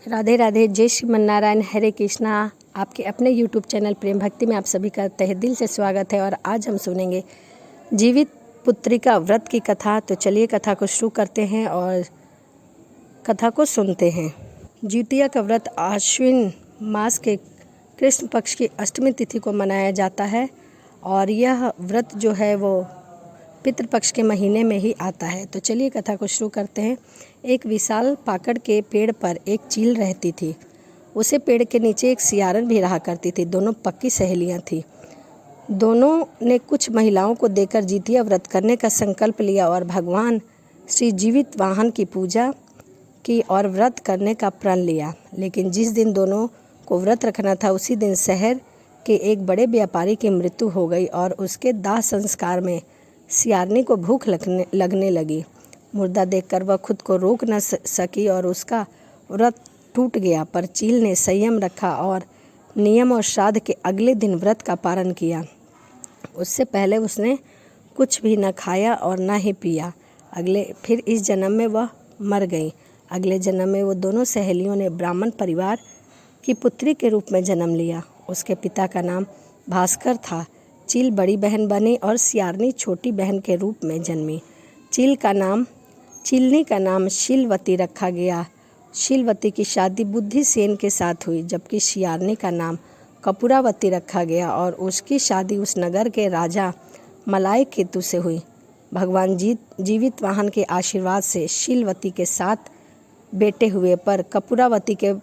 राधे राधे, जय श्रीमन नारायण, हरे कृष्णा। आपके अपने YouTube चैनल प्रेम भक्ति में आप सभी का तहे दिल से स्वागत है। और आज हम सुनेंगे जीवित पुत्रिका व्रत की कथा। तो चलिए कथा को शुरू करते हैं और कथा को सुनते हैं। जितिया का व्रत आश्विन मास के कृष्ण पक्ष की अष्टमी तिथि को मनाया जाता है और यह व्रत जो है वो पितृपक्ष के महीने में ही आता है। तो चलिए कथा को शुरू करते हैं। एक विशाल पाकड़ के पेड़ पर एक चील रहती थी। उसे पेड़ के नीचे एक सियारन भी रहा करती थी। दोनों पक्की सहेलियां थीं। दोनों ने कुछ महिलाओं को देकर जितिया व्रत करने का संकल्प लिया और भगवान श्री जीवित वाहन की पूजा की और व्रत करने का प्रण लिया। लेकिन जिस दिन दोनों को व्रत रखना था उसी दिन शहर के एक बड़े व्यापारी की मृत्यु हो गई और उसके दाह संस्कार में सियारनी को भूख लगने लगी। मुर्दा देखकर वह खुद को रोक न सकी और उसका व्रत टूट गया। पर चील ने संयम रखा और नियम और श्राद्ध के अगले दिन व्रत का पालन किया। उससे पहले उसने कुछ भी न खाया और न ही पिया। फिर इस जन्म में वह मर गई। अगले जन्म में वो दोनों सहेलियों ने ब्राह्मण परिवार की पुत्री के रूप में जन्म लिया। उसके पिता का नाम भास्कर था। चील बड़ी बहन बनी और सियारनी छोटी बहन के रूप में जन्मी। चीलनी का नाम शीलवती रखा गया। शीलवती की शादी बुद्धिसेन के साथ हुई, जबकि सियारनी का नाम कपूरावती रखा गया और उसकी शादी उस नगर के राजा मलाय केतु से हुई। भगवान जीवित वाहन के आशीर्वाद से शीलवती के 7 बेटे हुए, पर कपूरावती के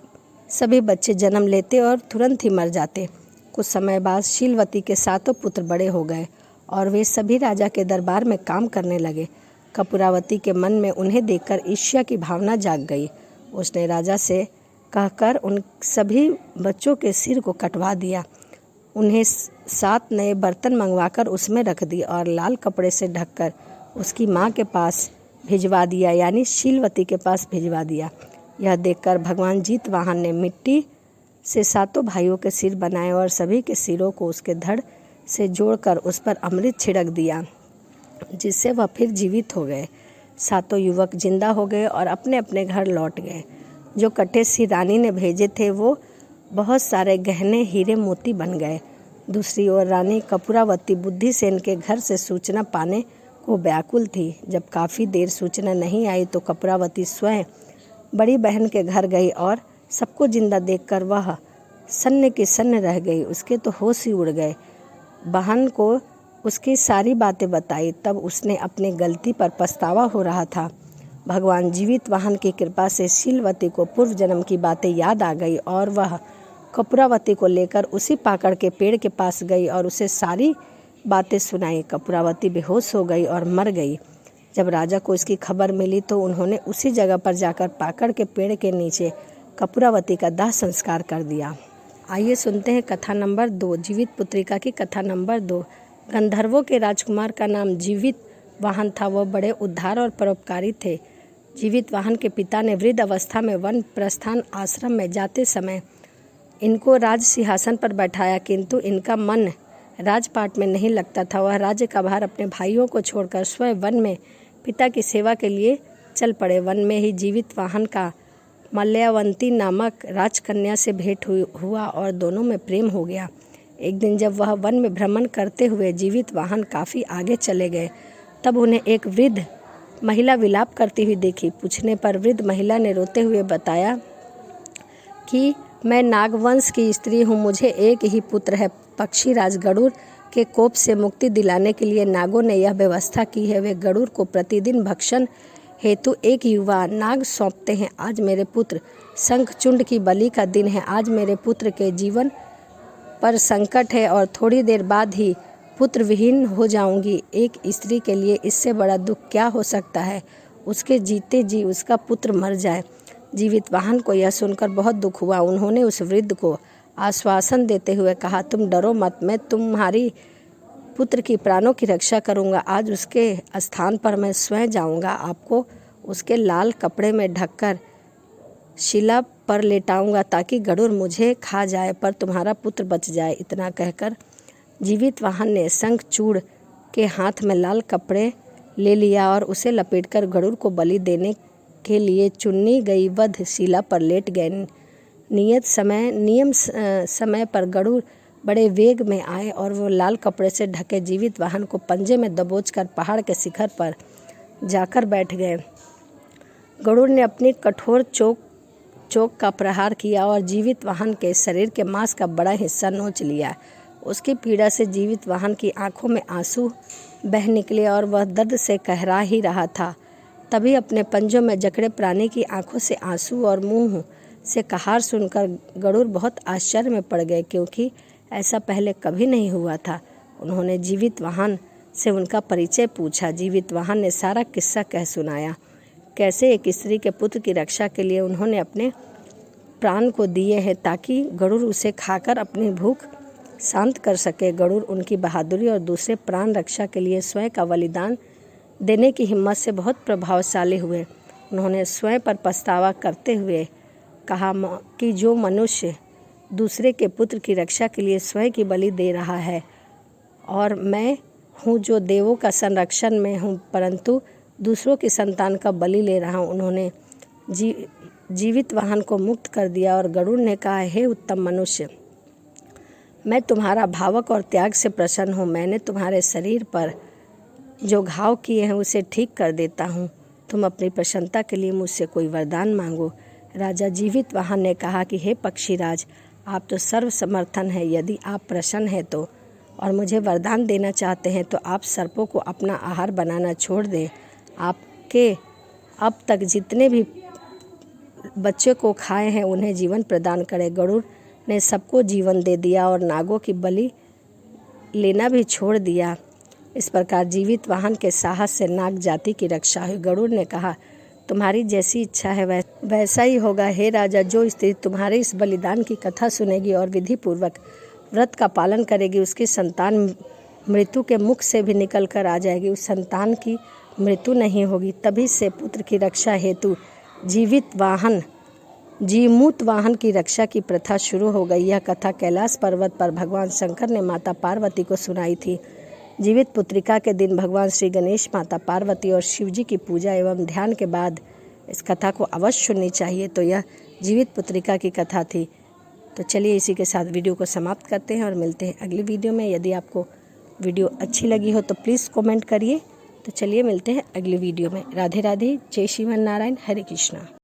सभी बच्चे जन्म लेते और तुरंत ही मर जाते। कुछ समय बाद शीलवती के 7 पुत्र बड़े हो गए और वे सभी राजा के दरबार में काम करने लगे। कपूरावती के मन में उन्हें देखकर ईर्ष्या की भावना जाग गई। उसने राजा से कहकर उन सभी बच्चों के सिर को कटवा दिया। उन्हें 7 नए बर्तन मंगवाकर उसमें रख दिए और लाल कपड़े से ढककर उसकी माँ के पास भिजवा दिया, यानी शीलवती के पास भिजवा दिया। यह देखकर भगवान जीतवाहन ने मिट्टी से 7 भाइयों के सिर बनाए और सभी के सिरों को उसके धड़ से जोड़कर उस पर अमृत छिड़क दिया, जिससे वह फिर जीवित हो गए। 7 युवक जिंदा हो गए और अपने अपने घर लौट गए। जो कटे सिर रानी ने भेजे थे वो बहुत सारे गहने हीरे मोती बन गए। दूसरी ओर रानी कपूरावती बुद्धिसेन के घर से सूचना पाने को व्याकुल थी। जब काफ़ी देर सूचना नहीं आई तो कपूरावती स्वयं बड़ी बहन के घर गई और सबको जिंदा देखकर वह सन्न की सन्न रह गई। उसके तो होश ही उड़ गए। बहन को उसकी सारी बातें बताई। तब उसने अपनी गलती पर पछतावा हो रहा था। भगवान जीवित वाहन की कृपा से शीलवती को पूर्व जन्म की बातें याद आ गई और वह कपूरावती को लेकर उसी पाकड़ के पेड़ के पास गई और उसे सारी बातें सुनाई। कपूरावती बेहोश हो गई और मर गई। जब राजा को इसकी खबर मिली तो उन्होंने उसी जगह पर जाकर पाकड़ के पेड़ के नीचे कपूरावती का दाह संस्कार कर दिया। आइए सुनते हैं कथा नंबर 2, जीवित पुत्रिका की कथा नंबर 2। गंधर्वों के राजकुमार का नाम जीवित वाहन था। वह बड़े उद्धार और परोपकारी थे। जीवित वाहन के पिता ने वृद्ध अवस्था में वन प्रस्थान आश्रम में जाते समय इनको राज सिंहासन पर बैठाया, किंतु इनका मन राजपाट में नहीं लगता था। वह राज्य का भार अपने भाइयों को छोड़कर स्वयं वन में पिता की सेवा के लिए चल पड़े। वन में ही जीवित वाहन का मल्यावंती नामक राजकन्या से भेंट हुआ और दोनों में प्रेम हो गया। एक दिन जब वह वन में भ्रमण करते हुए जीवित वाहन काफ़ी आगे चले गए, तब उन्हें एक वृद्ध महिला विलाप करती हुई देखी। पूछने पर वृद्ध महिला ने रोते हुए बताया कि मैं नागवंश की स्त्री हूँ। मुझे एक ही पुत्र है। पक्षीराज गरुड़ के कोप से मुक्ति दिलाने के लिए नागों ने यह व्यवस्था की है। वे गरुड़ को प्रतिदिन भक्षण हेतु एक युवा नाग सौंपते हैं। आज मेरे पुत्र शंखचूंड की बलि का दिन है। आज मेरे पुत्र के जीवन पर संकट है और थोड़ी देर बाद ही पुत्र विहीन हो जाऊंगी। एक स्त्री के लिए इससे बड़ा दुख क्या हो सकता है? उसके जीते जी उसका पुत्र मर जाए। जीवित वाहन को यह सुनकर बहुत दुख हुआ। उन्होंने उस वृद्ध को आश्वासन देते हुए कहा, तुम डरो मत, मैं तुम्हारी पुत्र की प्राणों की रक्षा करूंगा। आज उसके स्थान पर मैं स्वयं जाऊंगा। आपको उसके लाल कपड़े में ढककर शिला पर लेटाऊंगा ताकि गरुड़ मुझे खा जाए पर तुम्हारा पुत्र बच जाए। इतना कहकर जीवित वाहन ने शंखचूड़ के हाथ में लाल कपड़े ले लिया और उसे लपेटकर गरुड़ को बलि देने के लिए चुनी गई वध शिला पर लेट गए। नियम समय पर गरुड़ बड़े वेग में आए और वो लाल कपड़े से ढके जीवित वाहन को पंजे में दबोचकर पहाड़ के शिखर पर जाकर बैठ गए। गरुड़ ने अपनी कठोर चोक का प्रहार किया और जीवित वाहन के शरीर के मांस का बड़ा हिस्सा नोच लिया। उसकी पीड़ा से जीवित वाहन की आंखों में आंसू बह निकले और वह दर्द से कहरा ही रहा था। तभी अपने पंजों में जकड़े प्राणी की आंखों से आंसू और मुंह से कहार सुनकर गरुड़ बहुत आश्चर्य में पड़ गए, क्योंकि ऐसा पहले कभी नहीं हुआ था। उन्होंने जीवित वाहन से उनका परिचय पूछा। जीवित वाहन ने सारा किस्सा कह सुनाया, कैसे एक स्त्री के पुत्र की रक्षा के लिए उन्होंने अपने प्राण को दिए हैं ताकि गरुड़ उसे खाकर अपनी भूख शांत कर सके। गरुड़ उनकी बहादुरी और दूसरे प्राण रक्षा के लिए स्वयं का बलिदान देने की हिम्मत से बहुत प्रभावशाली हुए। उन्होंने स्वयं पर पछतावा करते हुए कहा कि जो मनुष्य दूसरे के पुत्र की रक्षा के लिए स्वयं की बलि दे रहा है, और मैं हूँ जो देवों का संरक्षण में हूँ परंतु दूसरों की संतान का बलि ले रहा हूँ। उन्होंने जीवित वाहन को मुक्त कर दिया और गरुड़ ने कहा, हे उत्तम मनुष्य, मैं तुम्हारा भावक और त्याग से प्रसन्न हूँ। मैंने तुम्हारे शरीर पर जो घाव किए हैं उसे ठीक कर देता हूँ। तुम अपनी प्रसन्नता के लिए मुझसे कोई वरदान मांगो। राजा जीवित वाहन ने कहा कि हे पक्षीराज, आप तो सर्वसमर्थन हैं। यदि आप प्रसन्न हैं तो और मुझे वरदान देना चाहते हैं तो आप सर्पों को अपना आहार बनाना छोड़ दें। आपके अब तक जितने भी बच्चे को खाए हैं उन्हें जीवन प्रदान करें। गरुड़ ने सबको जीवन दे दिया और नागों की बलि लेना भी छोड़ दिया। इस प्रकार जीवित वाहन के साहस से नाग जाति की रक्षा हुई। गरुड़ ने कहा, तुम्हारी जैसी इच्छा है वैसा ही होगा। हे राजा, जो स्त्री तुम्हारे इस बलिदान की कथा सुनेगी और विधि पूर्वक व्रत का पालन करेगी, उसकी संतान मृत्यु के मुख से भी निकल कर आ जाएगी। उस संतान की मृत्यु नहीं होगी। तभी से पुत्र की रक्षा हेतु जीमूत वाहन की रक्षा की प्रथा शुरू हो गई। यह कथा कैलाश पर्वत पर भगवान शंकर ने माता पार्वती को सुनाई थी। जीवित पुत्रिका के दिन भगवान श्री गणेश, माता पार्वती और शिव जी की पूजा एवं ध्यान के बाद इस कथा को अवश्य सुननी चाहिए। तो यह जीवित पुत्रिका की कथा थी। तो चलिए इसी के साथ वीडियो को समाप्त करते हैं और मिलते हैं अगली वीडियो में। यदि आपको वीडियो अच्छी लगी हो तो प्लीज़ कमेंट करिए। तो चलिए मिलते हैं अगली वीडियो में। राधे राधे, जय श्रीमन नारायण, हरे कृष्णा।